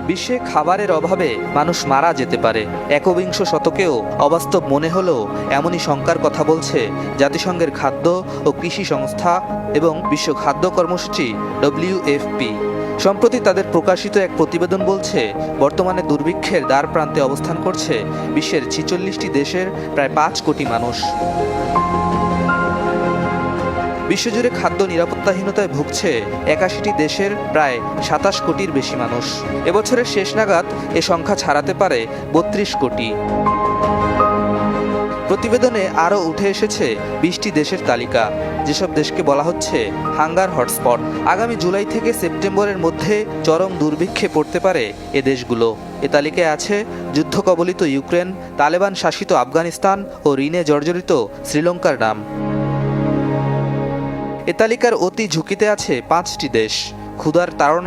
বিশ্বে খাবারের অভাবে মানুষ মারা যেতে পারে। একবিংশ শতকেও অবাস্তব মনে হলেও এমনই শঙ্কার কথা বলছে জাতিসংঘের খাদ্য ও কৃষি সংস্থা এবং বিশ্ব খাদ্য কর্মসূচি WFP। সম্প্রতি তাদের প্রকাশিত এক প্রতিবেদন বলছে, বর্তমানে দুর্ভিক্ষের দ্বার প্রান্তে অবস্থান করছে বিশ্বের 46টি দেশের প্রায় 5 কোটি মানুষ। বিশ্বজুড়ে খাদ্য নিরাপত্তাহীনতায় ভুগছে 81টি দেশের প্রায় 27 কোটির বেশি মানুষ। এবছরের শেষ নাগাদ এ সংখ্যা ছাড়াতে পারে 32 কোটি। প্রতিবেদনে আরও উঠে এসেছে 20টি দেশের তালিকা, যেসব দেশকে বলা হচ্ছে হাঙ্গার হটস্পট। আগামী জুলাই থেকে সেপ্টেম্বরের মধ্যে চরম দুর্ভিক্ষে পড়তে পারে এ দেশগুলো। এ তালিকায় আছে যুদ্ধ কবলিত ইউক্রেন, তালেবান শাসিত আফগানিস্তান ও ঋণে জর্জরিত শ্রীলঙ্কার নাম। এ তালিকার অতি ঝুঁকিতে আছে 5টি দেশ। ক্ষুধার তাড়না